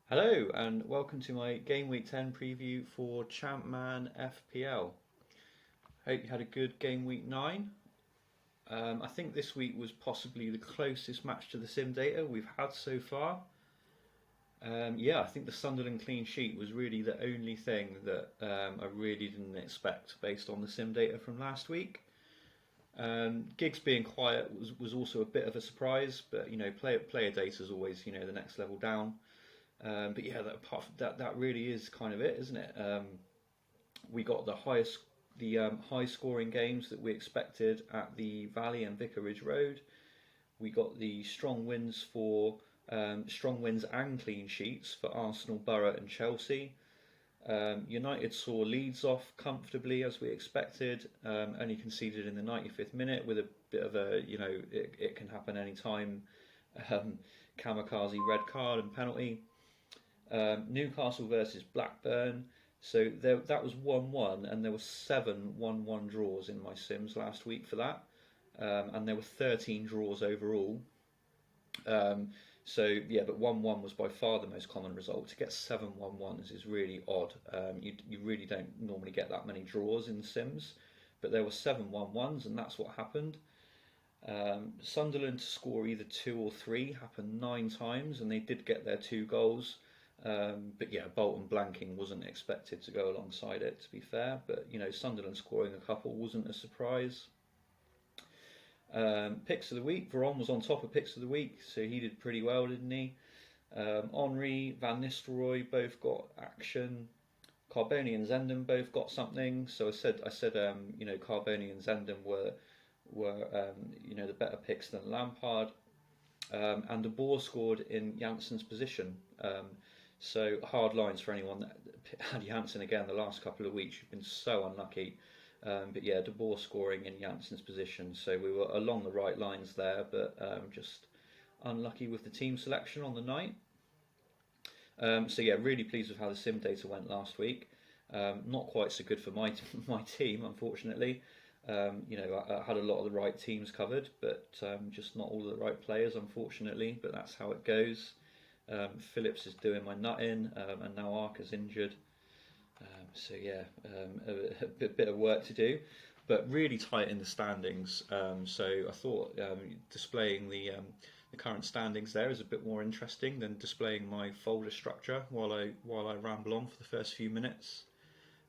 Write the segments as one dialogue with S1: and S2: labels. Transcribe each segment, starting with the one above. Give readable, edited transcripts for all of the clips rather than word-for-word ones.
S1: Hello and welcome to my Game Week 10 preview for Champman FPL. Hope you had a good Game Week 9. I think this week was possibly the closest match to the sim data we've had so far. I think the Sunderland clean sheet was really the only thing that I really didn't expect based on the sim data from last week. Giggs being quiet was also a bit of a surprise, but player data is always the next level down. Apart from that really is kind of it, isn't it? We got the high scoring games that we expected at the Valley and Vicarage Road. We got the strong wins and clean sheets for Arsenal, Borough, and Chelsea. United saw Leeds off comfortably as we expected, only conceded in the 95th minute with a bit of it can happen any time. Kamikaze red card and penalty. Newcastle versus Blackburn. So that was 1-1, and there were 7 1-1 draws in my sims last week for that, and there were 13 draws overall. But 1-1 was by far the most common result. To get 7 1-1s is really odd. You really don't normally get that many draws in Sims, but there were 7 1-1s, and that's what happened. Sunderland to score either 2 or 3 happened 9 times, and they did get their 2 goals. Bolton blanking wasn't expected to go alongside it, to be fair. But Sunderland scoring a couple wasn't a surprise. Picks of the week. Veron was on top of picks of the week, so he did pretty well, didn't he? Henry, Van Nistelrooy both got action. Carboni and Zenden both got something. So I said, Carboni and Zenden were the better picks than Lampard. And De Boer scored in Janssen's position. So hard lines for anyone that had Janssen again the last couple of weeks. You've been so unlucky. De Boer scoring in Janssen's position. So we were along the right lines there, but just unlucky with the team selection on the night. Really pleased with how the sim data went last week. Not quite so good for my team, unfortunately. I had a lot of the right teams covered, but just not all of the right players, unfortunately. But that's how it goes. Phillips is doing my nut in, and now Arca's injured. A bit of work to do, but really tight in the standings. So I thought displaying the current standings there is a bit more interesting than displaying my folder structure while I ramble on for the first few minutes.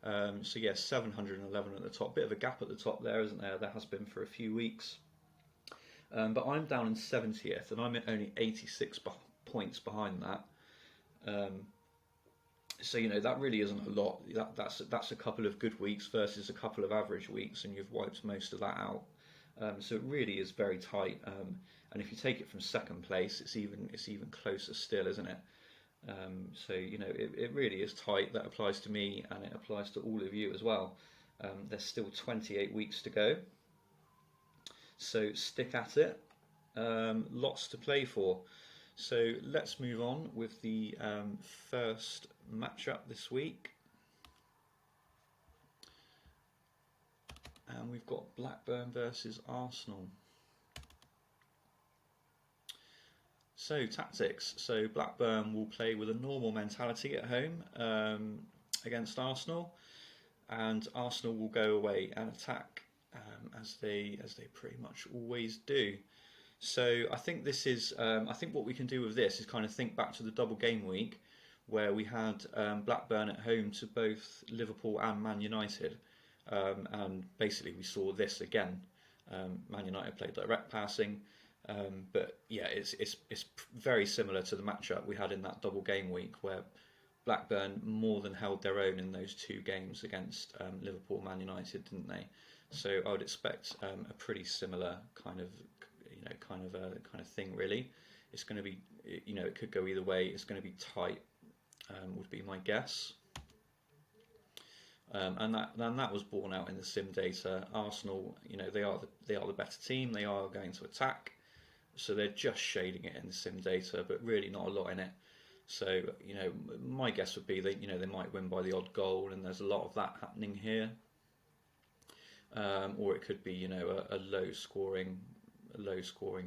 S1: 711 at the top. Bit of a gap at the top there, isn't there? There has been for a few weeks. But I'm down in 70th, and I'm at only 86 points behind that. That really isn't a lot. That's a couple of good weeks versus a couple of average weeks, and you've wiped most of that out. So it really is very tight. And if you take it from second place, it's even closer still, isn't it? It really is tight. That applies to me, and it applies to all of you as well. There's still 28 weeks to go, so stick at it. Lots to play for. So let's move on with the first matchup this week. And we've got Blackburn versus Arsenal. So tactics. So Blackburn will play with a normal mentality at home against Arsenal, and Arsenal will go away and attack as they pretty much always do. So I think this is. I think what we can do with this is kind of think back to the double game week, where we had Blackburn at home to both Liverpool and Man United, and basically we saw this again. Man United played direct passing, it's very similar to the matchup we had in that double game week, where Blackburn more than held their own in those 2 games against Liverpool, Man United, didn't they? So I would expect a pretty similar kind of thing, really. It's going to be, it could go either way. It's going to be tight, would be my guess. And that was borne out in the sim data. Arsenal, they are the better team. They are going to attack, so they're just shading it in the sim data, but really not a lot in it. So my guess would be that they might win by the odd goal, and there's a lot of that happening here. Or it could be a low scoring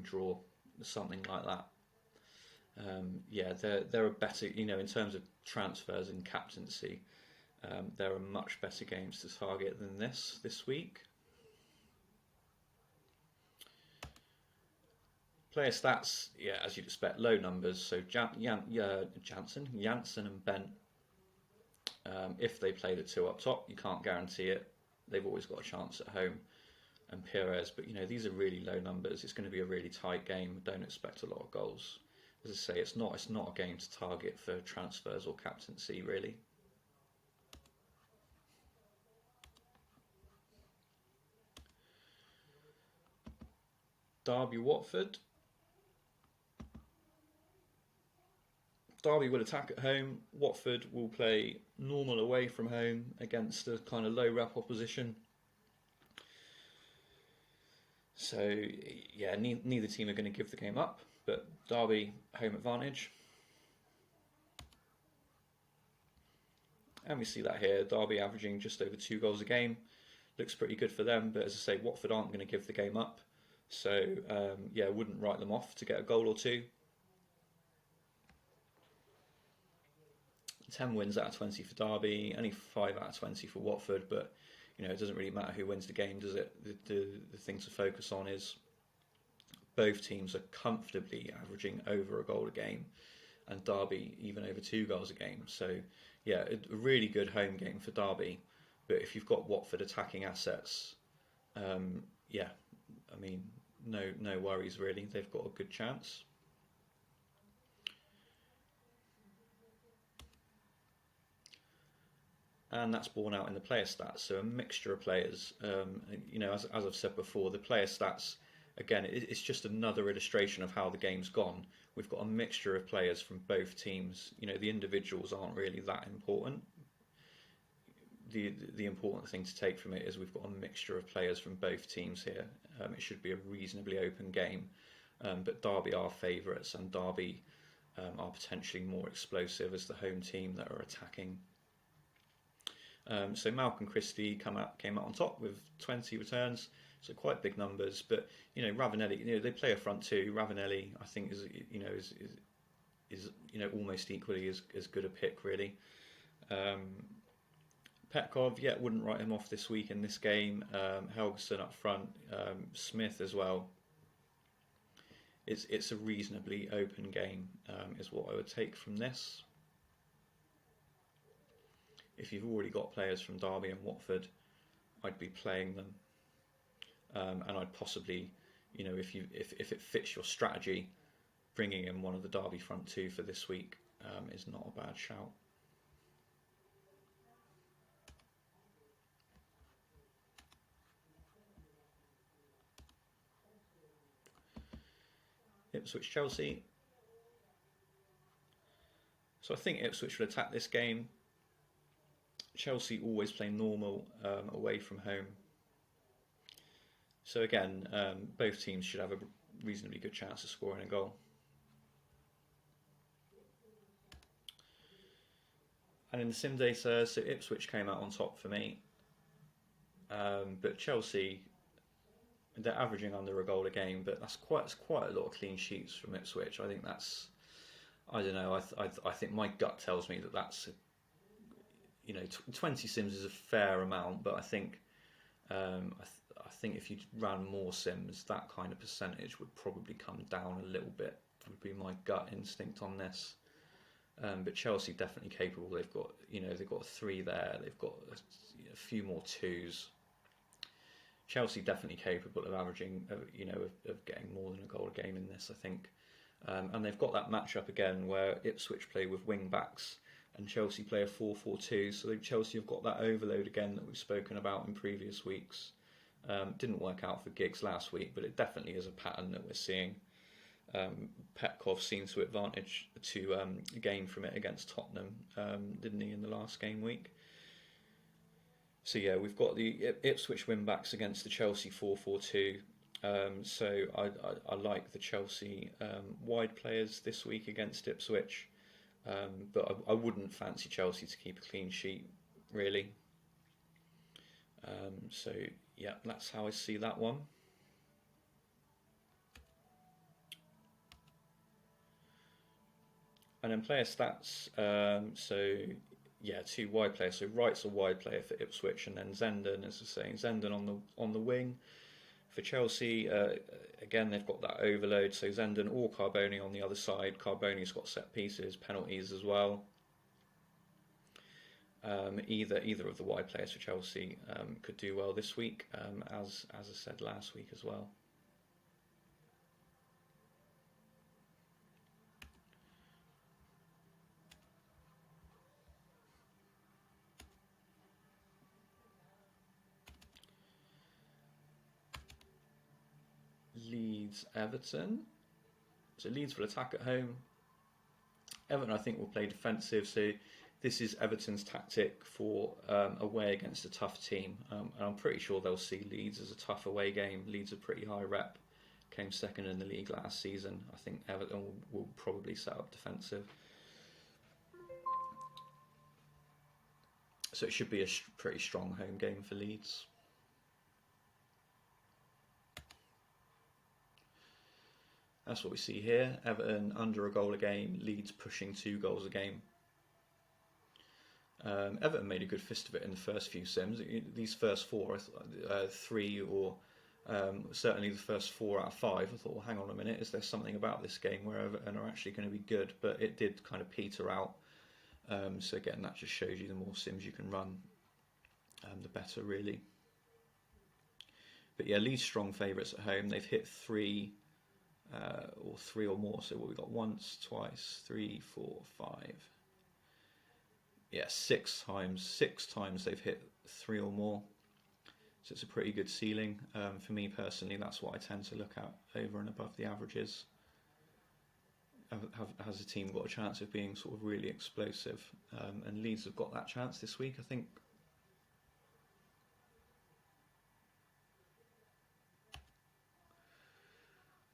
S1: draw, something like that. Yeah, they're a better, in terms of transfers and captaincy, there are much better games to target than this week. Player stats, yeah, as you'd expect, low numbers. So Janssen and Bent, if they play the two up top, you can't guarantee it. They've always got a chance at home. And Pires, but these are really low numbers. It's going to be a really tight game. Don't expect a lot of goals. As I say, it's not a game to target for transfers or captaincy, really. Derby Watford. Derby will attack at home. Watford will play normal away from home against a kind of low rep opposition. So, yeah, neither team are going to give the game up, but Derby, home advantage. And we see that here, Derby averaging just over 2 goals a game. Looks pretty good for them, but as I say, Watford aren't going to give the game up. So, yeah, wouldn't write them off to get a goal or two. 10 wins out of 20 for Derby, only 5 out of 20 for Watford, but it doesn't really matter who wins the game, does it? The thing to focus on is both teams are comfortably averaging over a goal a game, and Derby even over 2 goals a game. So, yeah, a really good home game for Derby. But if you've got Watford attacking assets, yeah, I mean, no worries really. They've got a good chance. And that's borne out in the player stats. So a mixture of players. As I've said before, the player stats, again, it's just another illustration of how the game's gone. We've got a mixture of players from both teams. The individuals aren't really that important. The important thing to take from it is we've got a mixture of players from both teams here. It should be a reasonably open game. But Derby are favourites, and Derby are potentially more explosive as the home team that are attacking. So Malcolm Christie came out on top with 20 returns, so quite big numbers. But Ravanelli, they play a front two. Ravanelli, I think, is almost equally as good a pick, really. Petkov, yeah, wouldn't write him off this week in this game. Helgeson up front, Smith as well. It's a reasonably open game, is what I would take from this. If you've already got players from Derby and Watford, I'd be playing them, and I'd possibly, if it fits your strategy, bringing in one of the Derby front two for this week is not a bad shout. Ipswich Chelsea. So I think Ipswich will attack this game. Chelsea always play normal away from home. So again, both teams should have a reasonably good chance of scoring a goal. And in the sim data, so Ipswich came out on top for me. But Chelsea, they're averaging under a goal a game, but that's quite a lot of clean sheets from Ipswich. I think that's, I don't know, I think my gut tells me that's 20 sims is a fair amount, but I think I think if you ran more sims, that kind of percentage would probably come down a little bit. Would be my gut instinct on this. But Chelsea definitely capable. They've got a 3 there. They've got a few more 2s. Chelsea definitely capable of averaging, of getting more than a goal a game in this, I think. And they've got that matchup again where Ipswich play with wing backs and Chelsea play a 4-4-2. So Chelsea have got that overload again that we've spoken about in previous weeks. Didn't work out for Giggs last week, but it definitely is a pattern that we're seeing. Petkov seems to advantage to gain from it against Tottenham, didn't he, in the last game week? So yeah, we've got the Ipswich win-backs against the Chelsea 4-4-2. So I like the Chelsea wide players this week against Ipswich, but I wouldn't fancy Chelsea to keep a clean sheet, really. So yeah, that's how I see that one. And then player stats. So yeah, two wide players. So Wright's a wide player for Ipswich, and then Zenden, as I say, Zenden on the wing for Chelsea. Again, they've got that overload. So Zenden or Carboni on the other side. Carboni's got set pieces, penalties as well. Either of the wide players for Chelsea could do well this week, as I said last week as well. Leeds, Everton. So Leeds will attack at home. Everton, I think, will play defensive. So this is Everton's tactic for away against a tough team. And I'm pretty sure they'll see Leeds as a tough away game. Leeds are pretty high rep. Came second in the league last season. I think Everton will probably set up defensive. So it should be a pretty strong home game for Leeds. That's what we see here. Everton under a goal a game, Leeds pushing 2 goals a game. Everton made a good fist of it in the first few sims. These first 4, 3 or certainly the first 4 out of 5, I thought, well, hang on a minute, is there something about this game where Everton are actually going to be good? But it did kind of peter out. So again, that just shows you the more sims you can run, the better really. But yeah, Leeds strong favourites at home. They've hit 3 or more. So what we got: once, twice, 3, 4, 5. Yeah, 6 times. 6 times they've hit 3 or more. So it's a pretty good ceiling. For me personally, that's what I tend to look at over and above the averages. Has the team got a chance of being sort of really explosive? And Leeds have got that chance this week, I think.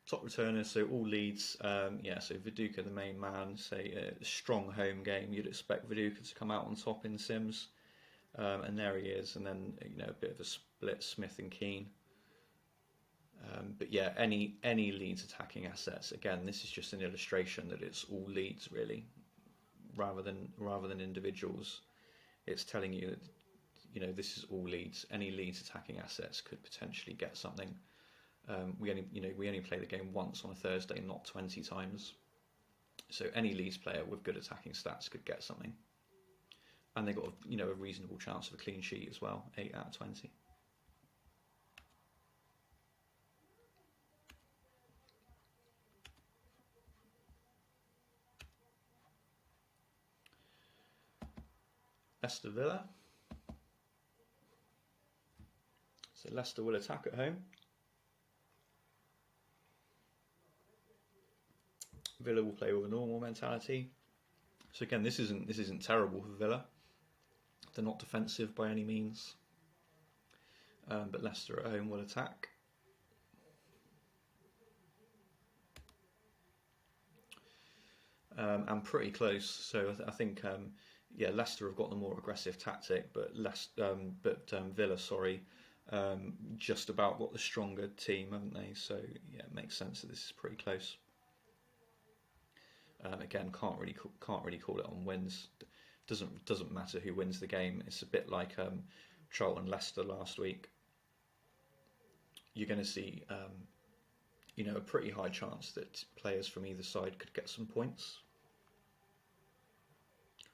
S1: Top returners, so all Leeds. Yeah, so Viduka, the main man, say a strong home game. You'd expect Viduka to come out on top in Sims, and there he is. And then a bit of a split, Smith and Keane. But yeah, any Leeds attacking assets. Again, this is just an illustration that it's all Leeds really, rather than individuals. It's telling you that this is all Leeds. Any Leeds attacking assets could potentially get something. We only play the game once on a Thursday, not 20 times. So any Leeds player with good attacking stats could get something, and they got a reasonable chance of a clean sheet as well, 8 out of 20. Leicester Villa. So Leicester will attack at home. Villa will play with a normal mentality. So again, this isn't terrible for Villa. They're not defensive by any means, but Leicester at home will attack. And pretty close. So I think Leicester have got the more aggressive tactic, but Villa, just about got the stronger team, haven't they? So yeah, it makes sense that this is pretty close. Again, can't really call it on wins. Doesn't matter who wins the game. It's a bit like Charlton Leicester last week. You're going to see a pretty high chance that players from either side could get some points.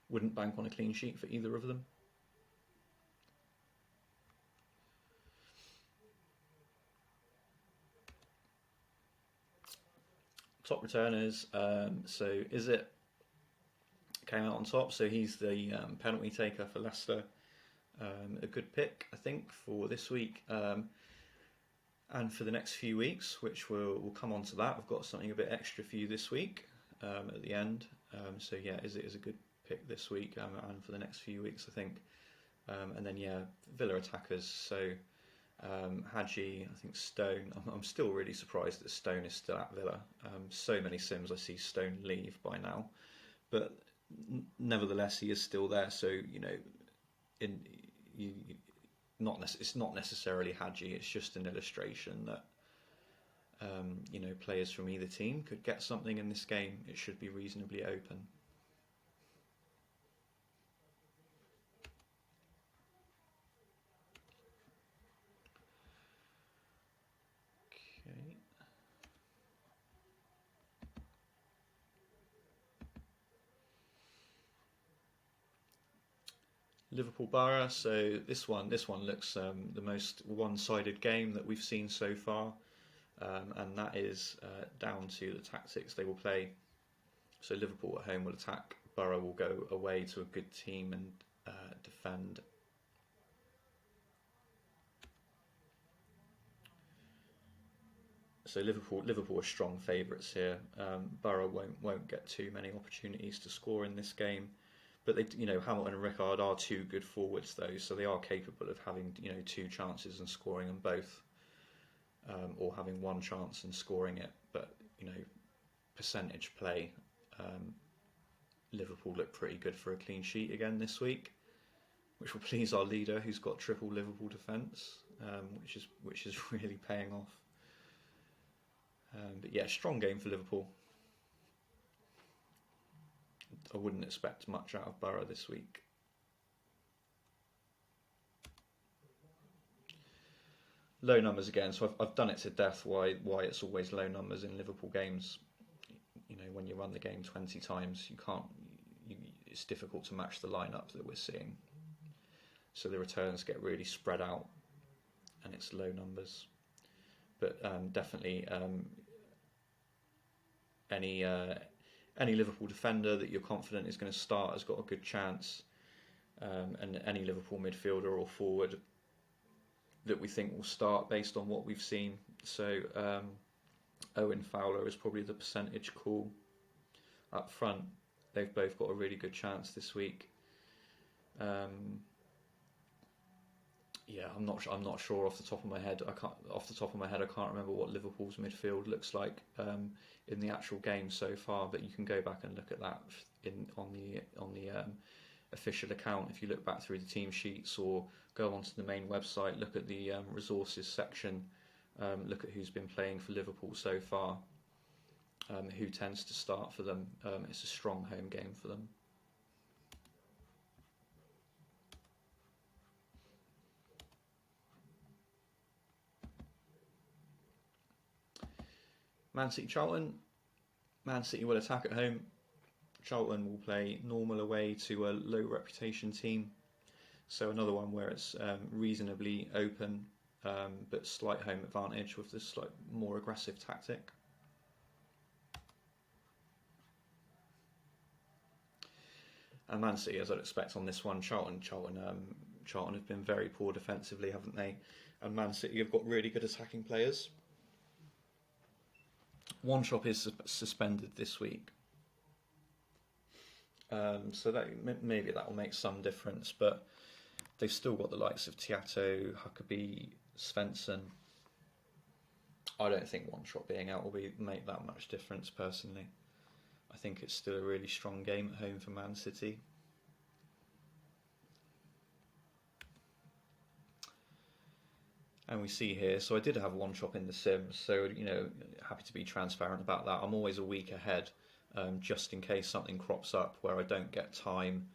S1: Wouldn't bank on a clean sheet for either of them. Top returners, so is it came out on top, so he's the penalty taker for Leicester. A good pick, I think, for this week and for the next few weeks, which we'll come on to that. I've got something a bit extra for you this week at the end. So yeah, is a good pick this week and for the next few weeks, I think. And then Villa attackers, so Hadji, I think Stone. I'm still really surprised that Stone is still at Villa. So many sims I see Stone leave by now, but nevertheless he is still there. So it's not necessarily Hadji. It's just an illustration that players from either team could get something in this game. It should be reasonably open. Liverpool Borough. So this one looks the most one-sided game that we've seen so far, and that is down to the tactics they will play. So Liverpool at home will attack. Borough will go away to a good team and defend. So Liverpool are strong favourites here. Borough won't get too many opportunities to score in this game, but Hamilton and Rickard are two good forwards though, so they are capable of having two chances and scoring them both, or having one chance and scoring it. But percentage play, Liverpool look pretty good for a clean sheet again this week, which will please our leader, who's got triple Liverpool defence, which is really paying off. But yeah, strong game for Liverpool. I wouldn't expect much out of Borough this week. Low numbers again, so I've done it to death why it's always low numbers in Liverpool games. When you run the game 20 times, it's difficult to match the lineup that we're seeing. So the returns get really spread out, and it's low numbers. But definitely any Liverpool defender that you're confident is going to start has got a good chance, and any Liverpool midfielder or forward that we think will start based on what we've seen. So Owen Fowler is probably the percentage call. Up front, they've both got a really good chance this week. Yeah, I'm not sure off the top of my head. I can't remember what Liverpool's midfield looks like in the actual game so far. But you can go back and look at that on the official account. If you look back through the team sheets or go onto the main website, look at the resources section, look at who's been playing for Liverpool so far, who tends to start for them. It's a strong home game for them. Man City Charlton. Man City will attack at home. Charlton will play normal away to a low reputation team. So another one where it's reasonably open, but slight home advantage with this slight more aggressive tactic. And Man City, as I'd expect on this one, Charlton have been very poor defensively, haven't they? And Man City have got really good attacking players. One shop is suspended this week, so that maybe that will make some difference. But they've still got the likes of Teato, Huckabee, Svensson. I don't think one shot being out will make that much difference personally. I think it's still a really strong game at home for Man City. And we see here, so I did have one shop in the Sims, so happy to be transparent about that. I'm always a week ahead, just in case something crops up where I don't get time.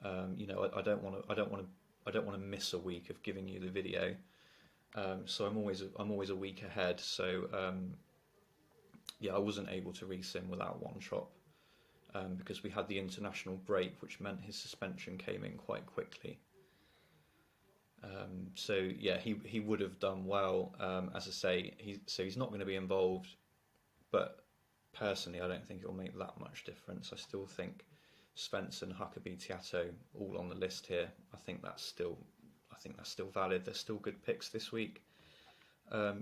S1: I don't want to miss a week of giving you the video. So I'm always a week ahead. So yeah, I wasn't able to resim without one shop because we had the international break, which meant his suspension came in quite quickly. So yeah, he would have done well. As I say, he's not going to be involved, but personally, I don't think it will make that much difference. I still think Svensson, Huckabee, Teato, all on the list here. I think that's still valid. They're still good picks this week.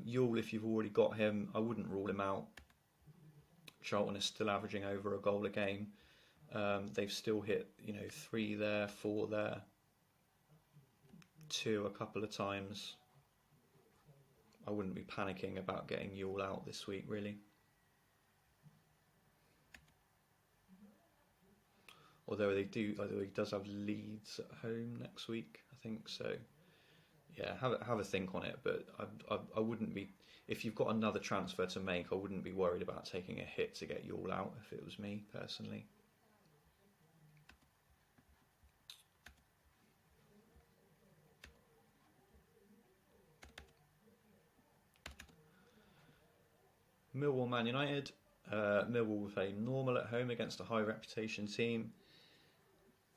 S1: Yule, if you've already got him, I wouldn't rule him out. Charlton is still averaging over a goal a game. They've still hit 3 there, 4 there. 2 a couple of times. I wouldn't be panicking about getting Yule out this week, really. Although he does have Leeds at home next week, I think. So yeah, have a think on it. But I wouldn't be, if you've got another transfer to make, I wouldn't be worried about taking a hit to get Yule out if it was me personally. Millwall Man United. Millwall will play normal at home against a high reputation team.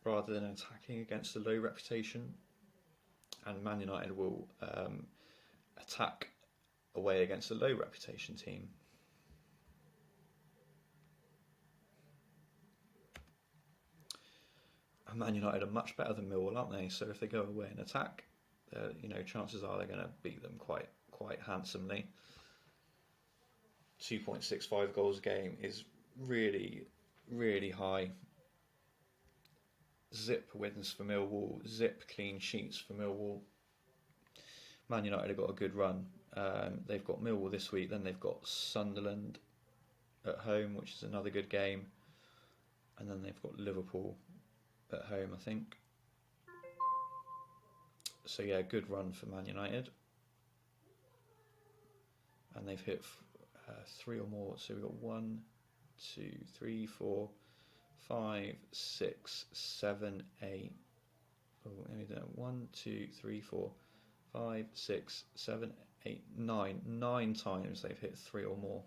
S1: rather than attacking against a low reputation, and Man United will attack away against a low reputation team. And Man United are much better than Millwall, aren't they? So if they go away and attack, chances are they're going to beat them quite handsomely. 2.65 goals a game is really, really high. Zip wins for Millwall, zip clean sheets for Millwall. Man United have got a good run. They've got Millwall this week, then they've got Sunderland at home, which is another good game, and then they've got Liverpool at home, I think. So yeah, good run for Man United, and they've hit 3 or more. So we've got 1, 2, 3, 4, 5, 6, 7, 8. Oh, maybe 1, 2, 3, 4, 5, 6, 7, 8, 9. 9 times they've hit 3 or more.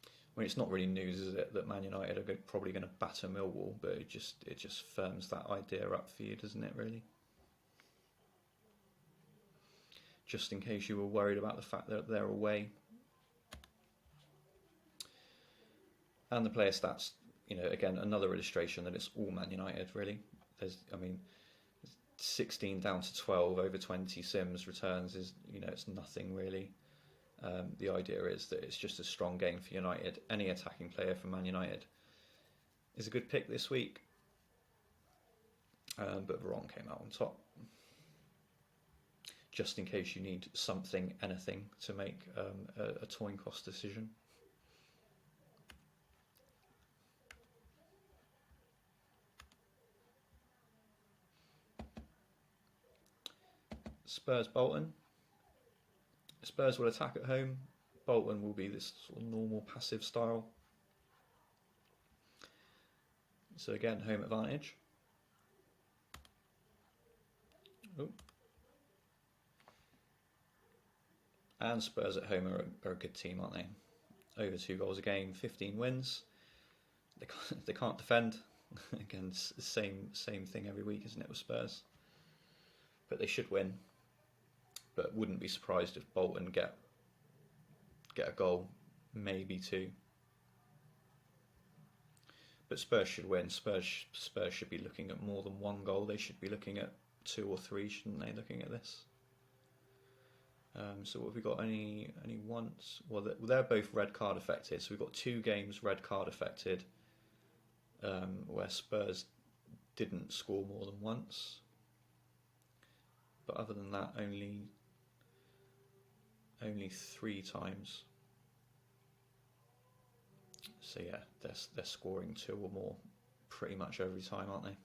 S1: I mean, it's not really news, is it, that Man United are probably going to batter Millwall, but it just firms that idea up for you, doesn't it, really? Just in case you were worried about the fact that they're away. And the player stats, again, another illustration that it's all Man United, really. 16 down to 12 over 20 sims returns is, it's nothing really. The idea is that it's just a strong game for United. Any attacking player for Man United is a good pick this week. But Veron came out on top. Just in case you need anything to make a coin cost decision. Spurs Bolton. Spurs will attack at home. Bolton will be this sort of normal passive style. So again, home advantage. Ooh. And Spurs at home are a good team, aren't they? Over 2 goals a game, 15 wins. They can't defend. Again, same thing every week, isn't it, with Spurs? But they should win. But wouldn't be surprised if Bolton get a goal, maybe 2. But Spurs should win. Spurs should be looking at more than 1 goal. They should be looking at 2 or 3, shouldn't they? Looking at this. So what have we got? Any once? Well, they're both red card affected. So we've got 2 games red card affected, where Spurs didn't score more than once. But other than that, only 3 times. So yeah, they're scoring 2 or more pretty much every time, aren't they?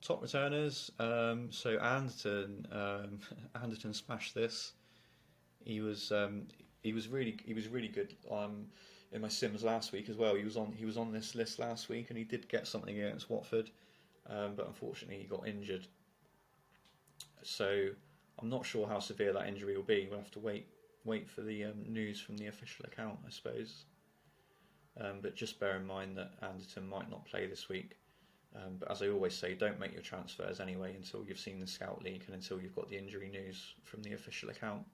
S1: Top returners. So Anderton smashed this. He was really good in my sims last week as well. He was on this list last week, and he did get something against Watford, but unfortunately he got injured. So I'm not sure how severe that injury will be. We'll have to wait for the news from the official account, I suppose. But just bear in mind that Anderton might not play this week. But as I always say, don't make your transfers anyway until you've seen the Scout League and until you've got the injury news from the official account.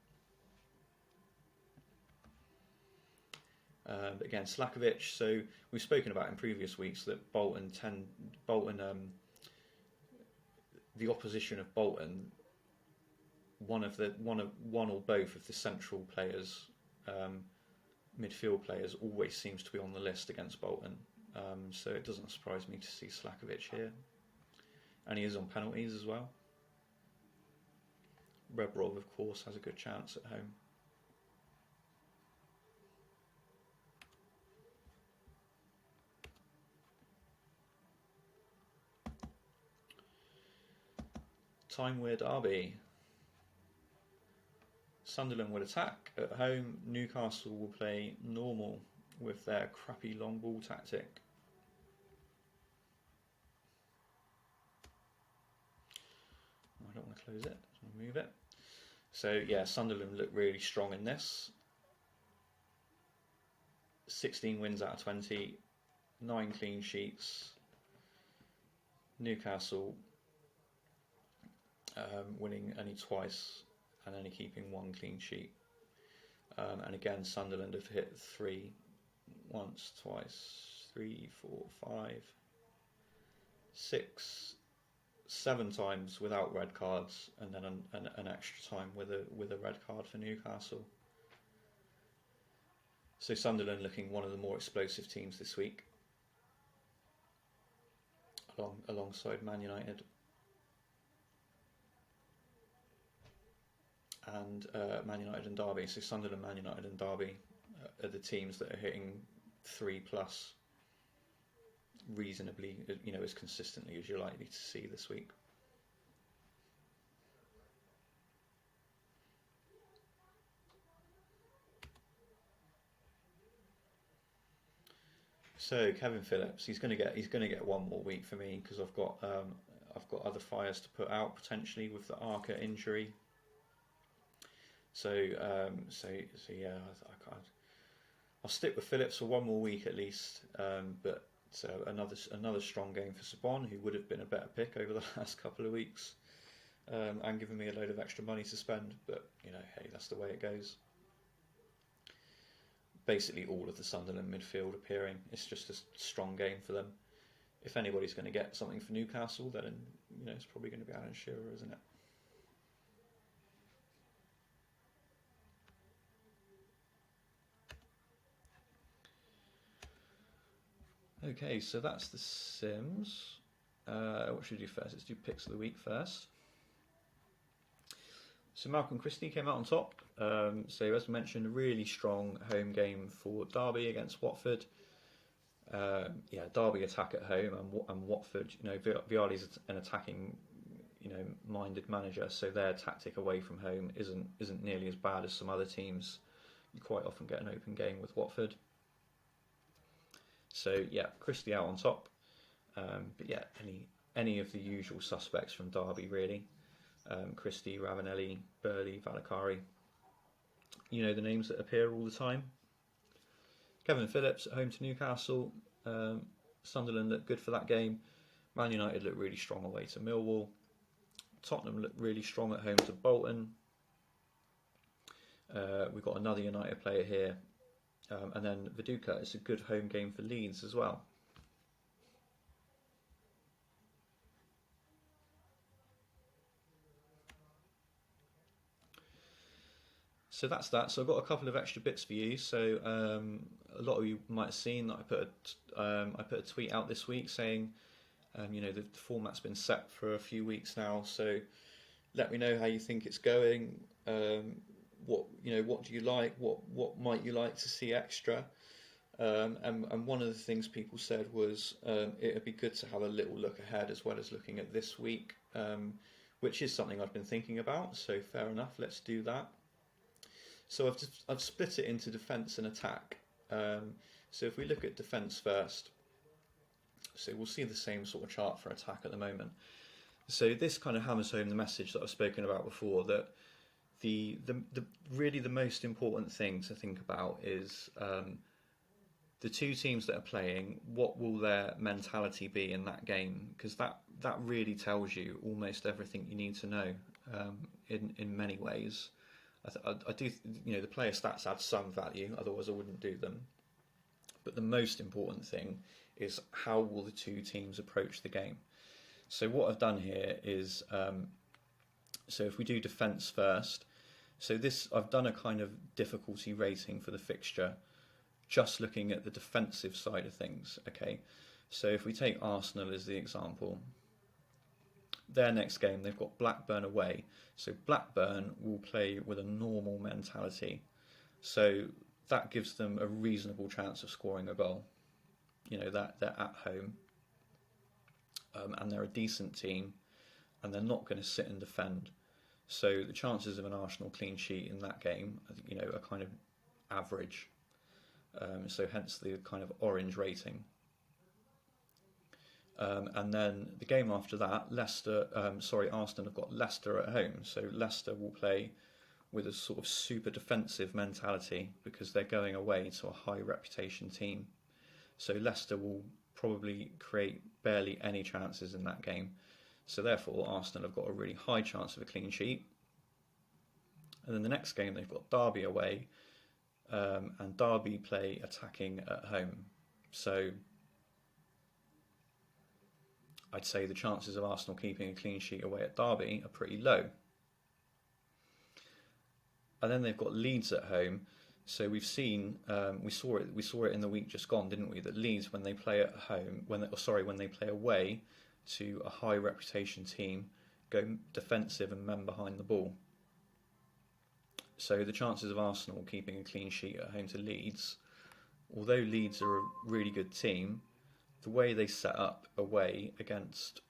S1: But again, Slakovic. So we've spoken about in previous weeks that the opposition of Bolton, one or both of the central players, midfield players, always seems to be on the list against Bolton. So it doesn't surprise me to see Slakovic here, and he is on penalties as well. Rebrov, of course, has a good chance at home. Time Weird Derby. Sunderland will attack at home. Newcastle will play normal with their crappy long ball tactic. I don't want to close it, I just want to move it. So yeah, Sunderland look really strong in this. 16 wins out of 20, 9 clean sheets. Newcastle winning only twice and only keeping 1 clean sheet. And again, Sunderland have hit 3 once, twice, 3, 4, 5, 6, 7 times without red cards, and then an extra time with a red card for Newcastle. So Sunderland looking one of the more explosive teams this week, alongside Man United and Man United and Derby. So Sunderland, Man United and Derby are the teams that are hitting 3+ reasonably, as consistently as you're likely to see this week. So Kevin Phillips, he's going to get one more week for me, because I've got other fires to put out potentially with the Arca injury. So yeah, I'll stick with Phillips for one more week at least. But another strong game for Sabon, who would have been a better pick over the last couple of weeks, and given me a load of extra money to spend. But hey, that's the way it goes. Basically, all of the Sunderland midfield appearing. It's just a strong game for them. If anybody's going to get something for Newcastle, then it's probably going to be Alan Shearer, isn't it? Okay, so that's the Sims. What should we do first? Let's do picks of the week first. So Malcolm Christie came out on top. So as mentioned, a really strong home game for Derby against Watford. Derby attack at home, and Watford, Vialli's an attacking, minded manager, so their tactic away from home isn't nearly as bad as some other teams. You quite often get an open game with Watford. So yeah, Christie out on top. But yeah, any of the usual suspects from Derby really. Christie, Ravanelli, Burley, Valakari. The names that appear all the time. Kevin Phillips at home to Newcastle. Sunderland looked good for that game. Man United looked really strong away to Millwall. Tottenham looked really strong at home to Bolton. We've got another United player here. And then Viduka, it's a good home game for Leeds as well. So that's that. So I've got a couple of extra bits for you. So a lot of you might have seen that I put a tweet out this week saying, the format's been set for a few weeks now. So let me know how you think it's going. What do you like? What might you like to see extra? And one of the things people said was it'd be good to have a little look ahead as well as looking at this week, which is something I've been thinking about. So fair enough, let's do that. So I've split it into defence and attack. So if we look at defence first, so we'll see the same sort of chart for attack at the moment. So this kind of hammers home the message that I've spoken about before, that the really the most important thing to think about is the two teams that are playing. What will their mentality be in that game? Because that really tells you almost everything you need to know in many ways. I do, the player stats add some value, otherwise I wouldn't do them. But the most important thing is how will the two teams approach the game. So what I've done here is, so if we do defence first, so I've done a kind of difficulty rating for the fixture, just looking at the defensive side of things. Okay, so if we take Arsenal as the example, their next game, they've got Blackburn away. So Blackburn will play with a normal mentality. So that gives them a reasonable chance of scoring a goal. That they're at home. And they're a decent team. And they're not going to sit and defend. So the chances of an Arsenal clean sheet in that game, are kind of average. So hence the kind of orange rating. And then the game after that, Arsenal have got Leicester at home. So Leicester will play with a sort of super defensive mentality because they're going away to a high reputation team. So Leicester will probably create barely any chances in that game. So therefore, Arsenal have got a really high chance of a clean sheet. And then the next game, they've got Derby away, and Derby play attacking at home. So I'd say the chances of Arsenal keeping a clean sheet away at Derby are pretty low. And then they've got Leeds at home. So we've seen, we saw it in the week just gone, didn't we? That Leeds, when they play at home, when they play away to a high reputation team, go defensive and men behind the ball. So the chances of Arsenal keeping a clean sheet at home to Leeds, although Leeds are a really good team, the way they set up away against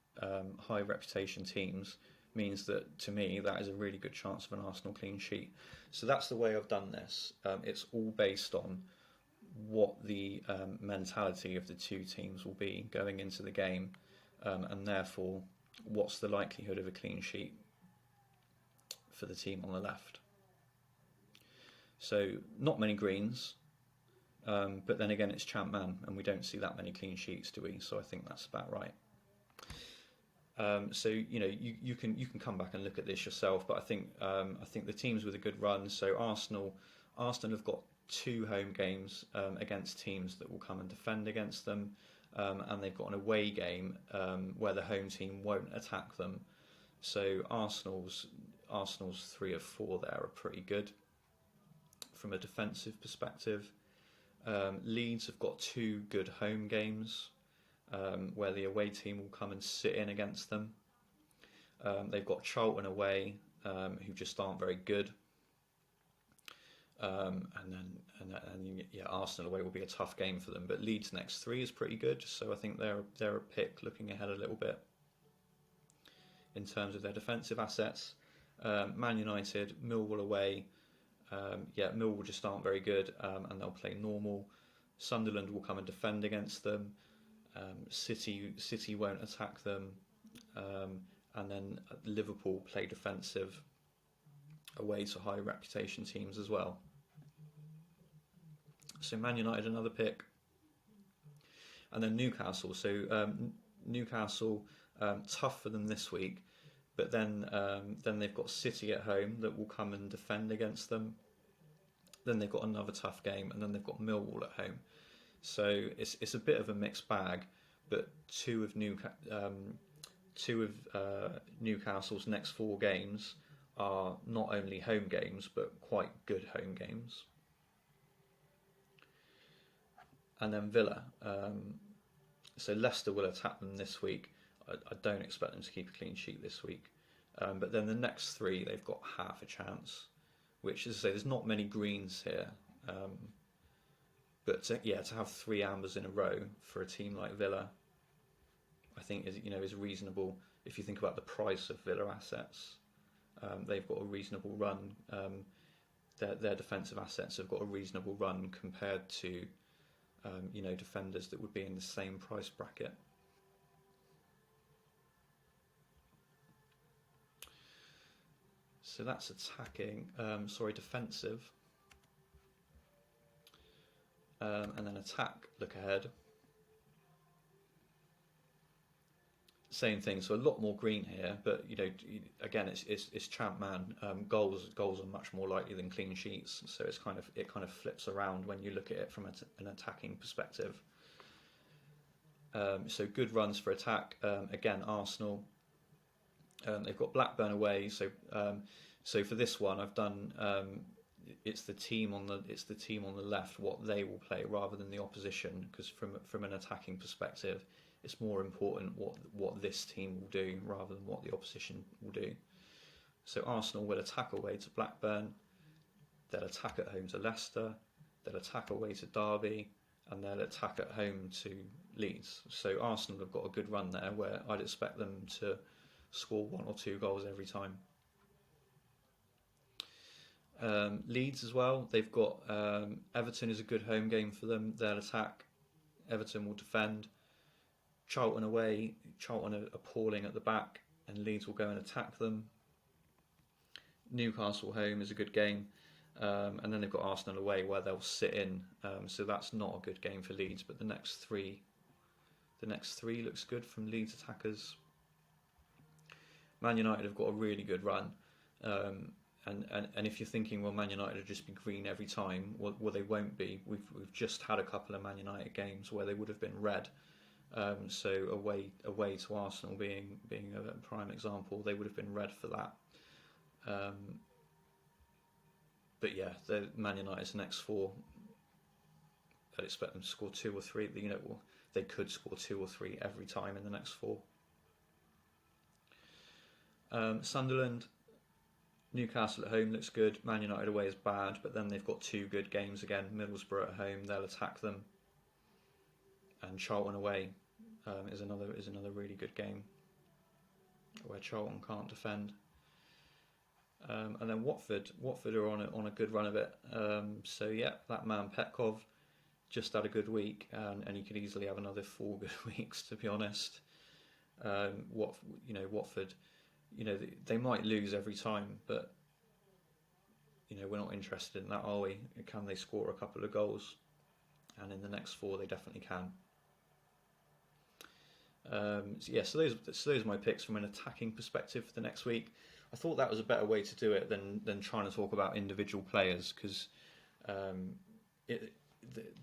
S1: high reputation teams means that, to me, that is a really good chance of an Arsenal clean sheet. So that's the way I've done this. It's all based on what the mentality of the two teams will be going into the game, and therefore what's the likelihood of a clean sheet for the team on the left. So not many greens, but then again it's Champ Man, and we don't see that many clean sheets, do we? So I think that's about right. So you can come back and look at this yourself, but I think the teams with a good run. So Arsenal have got 2 home games against teams that will come and defend against them, and they've got an away game where the home team won't attack them. So Arsenal's 3 of 4 there are pretty good from a defensive perspective. Leeds have got 2 good home games where the away team will come and sit in against them. They've got Charlton away, who just aren't very good. And Arsenal away will be a tough game for them. But Leeds' next 3 is pretty good, so I think they're a pick looking ahead a little bit in terms of their defensive assets. Man United, Millwall away. Millwall just aren't very good, and they'll play normal. Sunderland will come and defend against them. City won't attack them, and then Liverpool play defensive away to high reputation teams as well. So Man United another pick, and then Newcastle. So Newcastle, tough for them this week, but then they've got City at home that will come and defend against them. Then they've got another tough game, and then they've got Millwall at home. So it's a bit of a mixed bag, but two of Newcastle's next 4 games are not only home games but quite good home games. And then Villa. So Leicester will attack them this week. I don't expect them to keep a clean sheet this week. But then the next 3, they've got half a chance, which is to say there's not many greens here. But to have 3 ambers in a row for a team like Villa, I think is reasonable if you think about the price of Villa assets. They've got a reasonable run. Their defensive assets have got a reasonable run compared to defenders that would be in the same price bracket. So that's defensive. And then attack, look ahead. Same thing, so a lot more green here, but again, it's Champ Man. Goals are much more likely than clean sheets, so it kind of flips around when you look at it from an attacking perspective. So good runs for attack. Again, Arsenal. They've got Blackburn away, so for this one, I've done. It's the team on the left, what they will play rather than the opposition, because from an attacking perspective, it's more important what this team will do rather than what the opposition will do. So Arsenal will attack away to Blackburn, they'll attack at home to Leicester, they'll attack away to Derby, and they'll attack at home to Leeds. So Arsenal have got a good run there where I'd expect them to score 1 or 2 goals every time. Leeds as well, they've got Everton is a good home game for them. They'll attack, Everton will defend. Charlton away, Charlton are appalling at the back, and Leeds will go and attack them. Newcastle home is a good game. And then they've got Arsenal away where they'll sit in. So that's not a good game for Leeds. But the next three looks good from Leeds attackers. Man United have got a really good run. And if you're thinking, well, Man United will just be green every time, well, they won't be. We've just had a couple of Man United games where they would have been red. So away to Arsenal being a prime example, they would have been red for that. But yeah, the Man United's next four, I'd expect them to score 2 or 3. They could score 2 or 3 every time in the next four. Sunderland, Newcastle at home looks good. Man United away is bad, but then they've got 2 good games again. Middlesbrough at home, they'll attack them, and Charlton away is another really good game where Charlton can't defend. And then Watford are on a good run of it. So yeah, that man Petkov just had a good week, and he could easily have another 4 good weeks, to be honest. Watford, they might lose every time, but we're not interested in that, are we? Can they score a couple of goals? And in the next 4, they definitely can. So those are my picks from an attacking perspective for the next week. I thought that was a better way to do it than trying to talk about individual players, because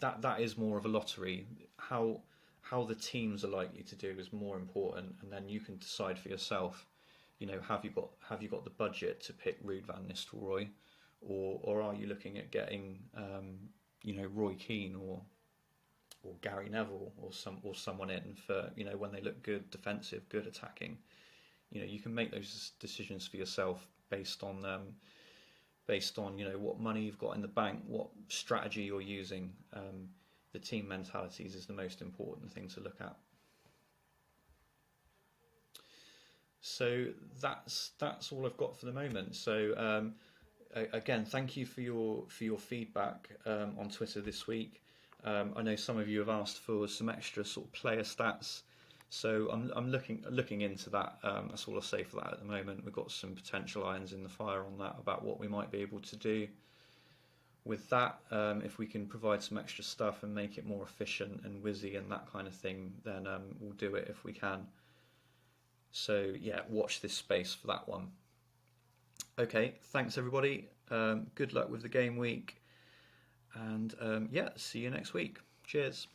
S1: that is more of a lottery. How the teams are likely to do is more important, and then you can decide for yourself. Have you got the budget to pick Ruud van Nistelrooy, or are you looking at getting Roy Keane or Gary Neville or someone in for when they look good defensive, good attacking. You can make those decisions for yourself based on what money you've got in the bank, what strategy you're using. The team mentalities is the most important thing to look at. So that's all I've got for the moment. So again, thank you for your feedback on Twitter this week. I know some of you have asked for some extra sort of player stats, so I'm looking into that. That's all I'll say for that at the moment. We've got some potential irons in the fire on that about what we might be able to do with that. If we can provide some extra stuff and make it more efficient and whizzy and that kind of thing, then we'll do it if we can. So yeah, watch this space for that one. Okay, thanks everybody. Good luck with the game week. And see you next week. Cheers.